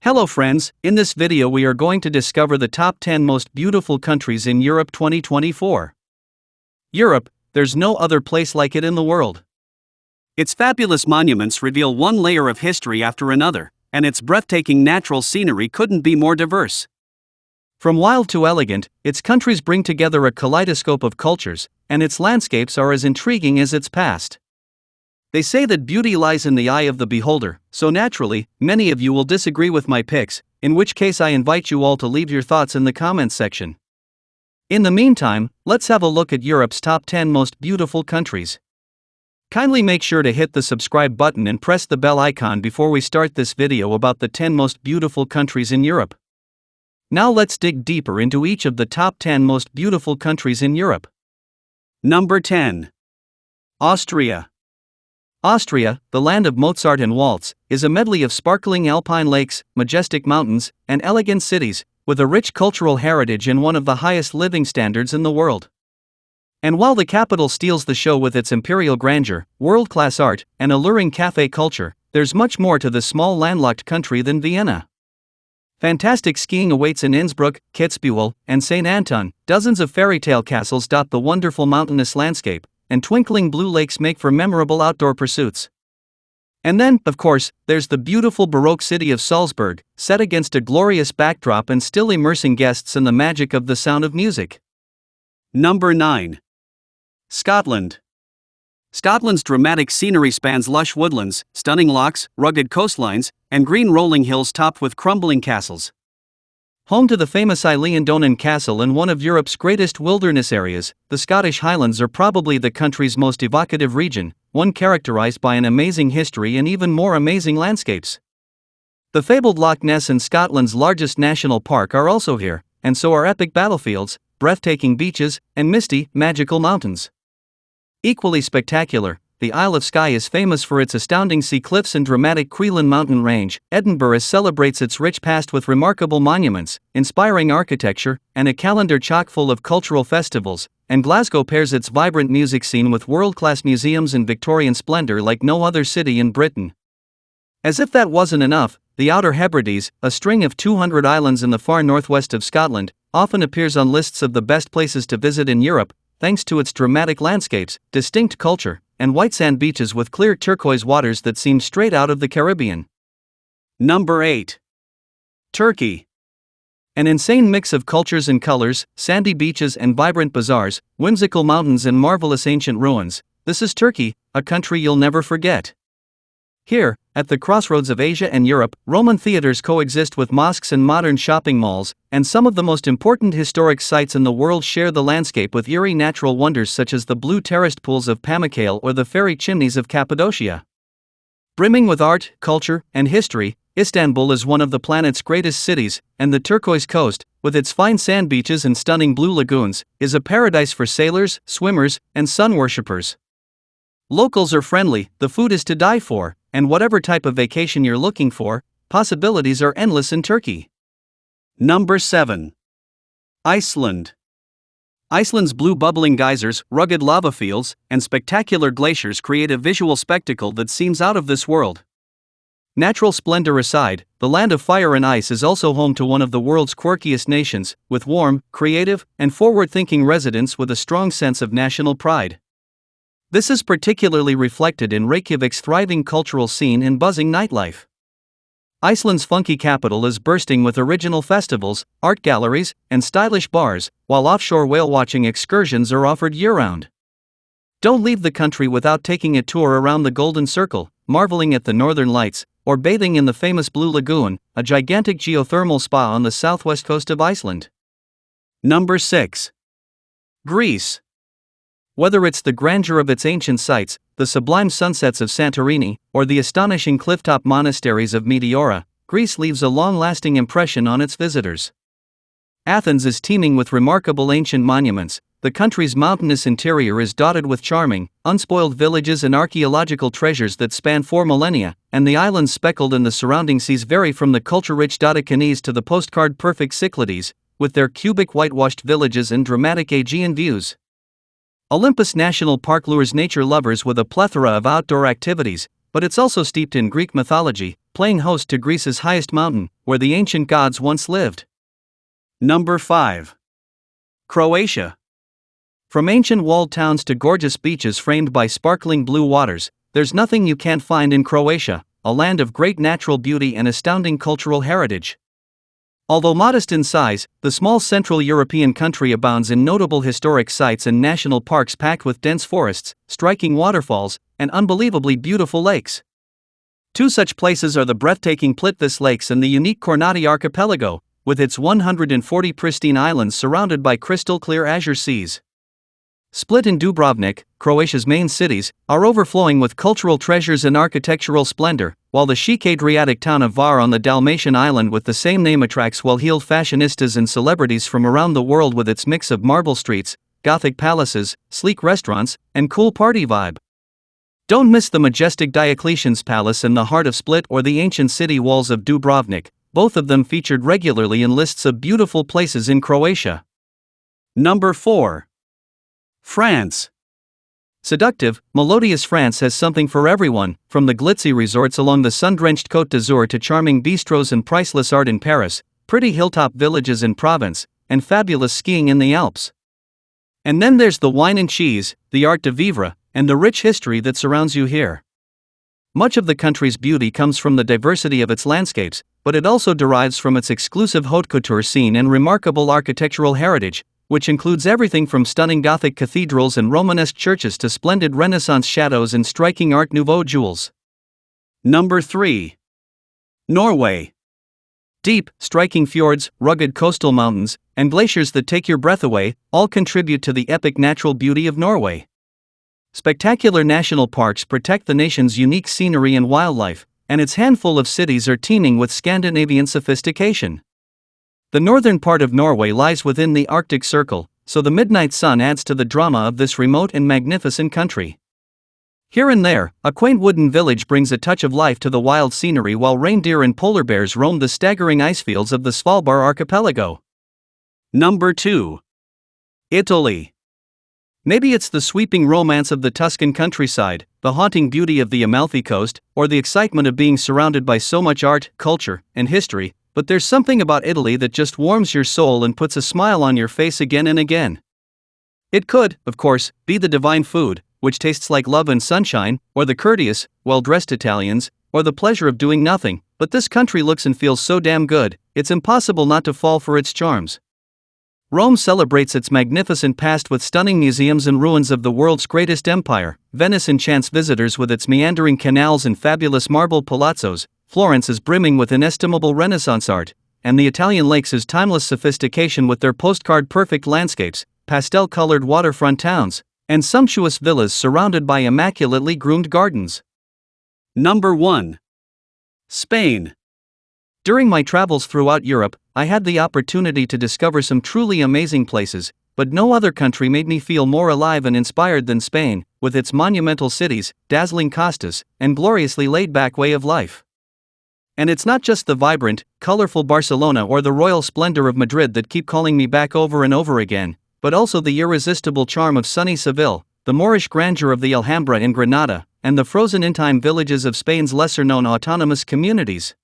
Hello friends, in this video we are going to discover the top 10 most beautiful countries in Europe 2024. Europe, there's no other place like it in the world. Its fabulous monuments reveal one layer of history after another, and its breathtaking natural scenery couldn't be more diverse. From wild to elegant, its countries bring together a kaleidoscope of cultures, and its landscapes are as intriguing as its past. They say that beauty lies in the eye of the beholder, so naturally, many of you will disagree with my picks, in which case I invite you all to leave your thoughts in the comments section. In the meantime, let's have a look at Europe's top 10 most beautiful countries. Kindly make sure to hit the subscribe button and press the bell icon before we start this video about the 10 most beautiful countries in Europe. Now let's dig deeper into each of the top 10 most beautiful countries in Europe. Number 10. Austria. Austria, the land of Mozart and waltz, is a medley of sparkling alpine lakes, majestic mountains, and elegant cities, with a rich cultural heritage and one of the highest living standards in the world. And while the capital steals the show with its imperial grandeur, world-class art, and alluring café culture, there's much more to the small landlocked country than Vienna. Fantastic skiing awaits in Innsbruck, Kitzbühel, and St. Anton. Dozens of fairy tale castles dot the wonderful mountainous landscape, and twinkling blue lakes make for memorable outdoor pursuits. And then, of course, there's the beautiful Baroque city of Salzburg, set against a glorious backdrop and still immersing guests in the magic of the sound of music. Number 9. Scotland. Scotland's dramatic scenery spans lush woodlands, stunning lochs, rugged coastlines, and green rolling hills topped with crumbling castles. Home to the famous Eilean Castle and one of Europe's greatest wilderness areas, the Scottish Highlands are probably the country's most evocative region, one characterized by an amazing history and even more amazing landscapes. The fabled Loch Ness and Scotland's largest national park are also here, and so are epic battlefields, breathtaking beaches, and misty, magical mountains. Equally spectacular, the Isle of Skye is famous for its astounding sea cliffs and dramatic Cuillin mountain range. Edinburgh celebrates its rich past with remarkable monuments, inspiring architecture, and a calendar chock full of cultural festivals, and Glasgow pairs its vibrant music scene with world-class museums and Victorian splendor like no other city in Britain. As if that wasn't enough, the Outer Hebrides, a string of 200 islands in the far northwest of Scotland, often appears on lists of the best places to visit in Europe, thanks to its dramatic landscapes, distinct culture, and white sand beaches with clear turquoise waters that seem straight out of the Caribbean. Number 8. Turkey. An insane mix of cultures and colors, sandy beaches and vibrant bazaars, whimsical mountains and marvelous ancient ruins. This is Turkey, a country you'll never forget. Here, at the crossroads of Asia and Europe, Roman theaters coexist with mosques and modern shopping malls, and some of the most important historic sites in the world share the landscape with eerie natural wonders such as the blue terraced pools of Pamukkale or the fairy chimneys of Cappadocia. Brimming with art, culture, and history, Istanbul is one of the planet's greatest cities, and the turquoise coast, with its fine sand beaches and stunning blue lagoons, is a paradise for sailors, swimmers, and sun worshippers. Locals are friendly, the food is to die for, and whatever type of vacation you're looking for, possibilities are endless in Turkey. Number 7. Iceland. Iceland's blue bubbling geysers, rugged lava fields, and spectacular glaciers create a visual spectacle that seems out of this world. Natural splendor aside, the land of fire and ice is also home to one of the world's quirkiest nations, with warm, creative, and forward-thinking residents with a strong sense of national pride. This is particularly reflected in Reykjavik's thriving cultural scene and buzzing nightlife. Iceland's funky capital is bursting with original festivals, art galleries, and stylish bars, while offshore whale-watching excursions are offered year-round. Don't leave the country without taking a tour around the Golden Circle, marveling at the northern lights, or bathing in the famous Blue Lagoon, a gigantic geothermal spa on the southwest coast of Iceland. Number 6. Greece. Whether it's the grandeur of its ancient sites, the sublime sunsets of Santorini, or the astonishing clifftop monasteries of Meteora, Greece leaves a long-lasting impression on its visitors. Athens is teeming with remarkable ancient monuments, the country's mountainous interior is dotted with charming, unspoiled villages and archaeological treasures that span 4 millennia, and the islands speckled in the surrounding seas vary from the culture-rich Dodecanese to the postcard-perfect Cyclades, with their cubic whitewashed villages and dramatic Aegean views. Olympus National Park lures nature lovers with a plethora of outdoor activities, but it's also steeped in Greek mythology, playing host to Greece's highest mountain, where the ancient gods once lived. Number 5. Croatia. From ancient walled towns to gorgeous beaches framed by sparkling blue waters, there's nothing you can't find in Croatia, a land of great natural beauty and astounding cultural heritage. Although modest in size, the small Central European country abounds in notable historic sites and national parks packed with dense forests, striking waterfalls, and unbelievably beautiful lakes. Two such places are the breathtaking Plitvice Lakes and the unique Kornati Archipelago, with its 140 pristine islands surrounded by crystal-clear azure seas. Split and Dubrovnik, Croatia's main cities, are overflowing with cultural treasures and architectural splendor, while the chic Adriatic town of Var on the Dalmatian island with the same name attracts well-heeled fashionistas and celebrities from around the world with its mix of marble streets, Gothic palaces, sleek restaurants, and cool party vibe. Don't miss the majestic Diocletian's Palace in the heart of Split or the ancient city walls of Dubrovnik, both of them featured regularly in lists of beautiful places in Croatia. Number 4. France. Seductive, melodious France has something for everyone, from the glitzy resorts along the sun-drenched Côte d'Azur to charming bistros and priceless art in Paris, pretty hilltop villages in Provence, and fabulous skiing in the Alps. And then there's the wine and cheese, the art de vivre, and the rich history that surrounds you here. Much of the country's beauty comes from the diversity of its landscapes, but it also derives from its exclusive haute couture scene and remarkable architectural heritage, which includes everything from stunning Gothic cathedrals and Romanesque churches to splendid Renaissance chateaux and striking Art Nouveau jewels. Number 3. Norway. Deep, striking fjords, rugged coastal mountains, and glaciers that take your breath away, all contribute to the epic natural beauty of Norway. Spectacular national parks protect the nation's unique scenery and wildlife, and its handful of cities are teeming with Scandinavian sophistication. The northern part of Norway lies within the Arctic Circle, so the midnight sun adds to the drama of this remote and magnificent country. Here and there, a quaint wooden village brings a touch of life to the wild scenery while reindeer and polar bears roam the staggering icefields of the Svalbard archipelago. Number 2. Italy. Maybe it's the sweeping romance of the Tuscan countryside, the haunting beauty of the Amalfi Coast, or the excitement of being surrounded by so much art, culture, and history, but there's something about Italy that just warms your soul and puts a smile on your face again and again. It could, of course, be the divine food, which tastes like love and sunshine, or the courteous, well-dressed Italians, or the pleasure of doing nothing, but this country looks and feels so damn good, it's impossible not to fall for its charms. Rome celebrates its magnificent past with stunning museums and ruins of the world's greatest empire. Venice enchants visitors with its meandering canals and fabulous marble palazzos. Florence is brimming with inestimable Renaissance art, and the Italian lakes is timeless sophistication with their postcard-perfect landscapes, pastel-colored waterfront towns, and sumptuous villas surrounded by immaculately groomed gardens. Number 1. Spain. During my travels throughout Europe, I had the opportunity to discover some truly amazing places, but no other country made me feel more alive and inspired than Spain, with its monumental cities, dazzling costas, and gloriously laid-back way of life. And it's not just the vibrant, colorful Barcelona or the royal splendor of Madrid that keep calling me back over and over again, but also the irresistible charm of sunny Seville, the Moorish grandeur of the Alhambra in Granada, and the frozen in-time villages of Spain's lesser-known autonomous communities.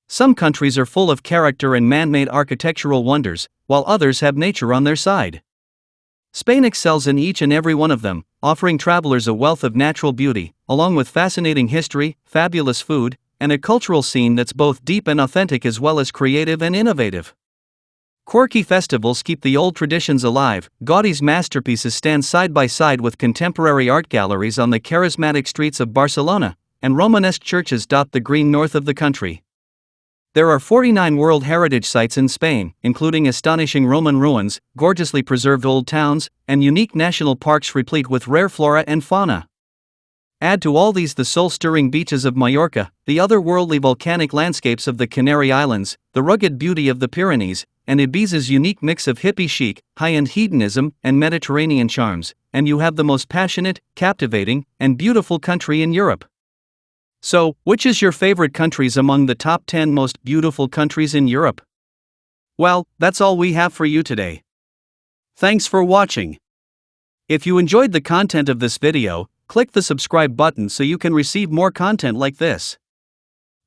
Some countries are full of character and man-made architectural wonders, while others have nature on their side. Spain excels in each and every one of them, offering travelers a wealth of natural beauty, along with fascinating history, fabulous food, and a cultural scene that's both deep and authentic as well as creative and innovative. Quirky festivals keep the old traditions alive. Gaudi's masterpieces stand side by side with contemporary art galleries on the charismatic streets of Barcelona, and Romanesque churches dot the green north of the country. There are 49 World Heritage Sites in Spain, including astonishing Roman ruins, gorgeously preserved old towns, and unique national parks replete with rare flora and fauna. Add to all these the soul-stirring beaches of Majorca, the otherworldly volcanic landscapes of the Canary Islands, the rugged beauty of the Pyrenees, and Ibiza's unique mix of hippie chic, high-end hedonism, and Mediterranean charms, and you have the most passionate, captivating, and beautiful country in Europe. So, which is your favorite countries among the top 10 most beautiful countries in Europe? Well, that's all we have for you today. Thanks for watching. If you enjoyed the content of this video, Click the subscribe button so you can receive more content like this.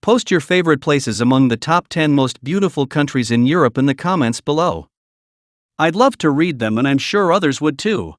Post your favorite places among the top 10 most beautiful countries in Europe in the comments below. I'd love to read them and I'm sure others would too.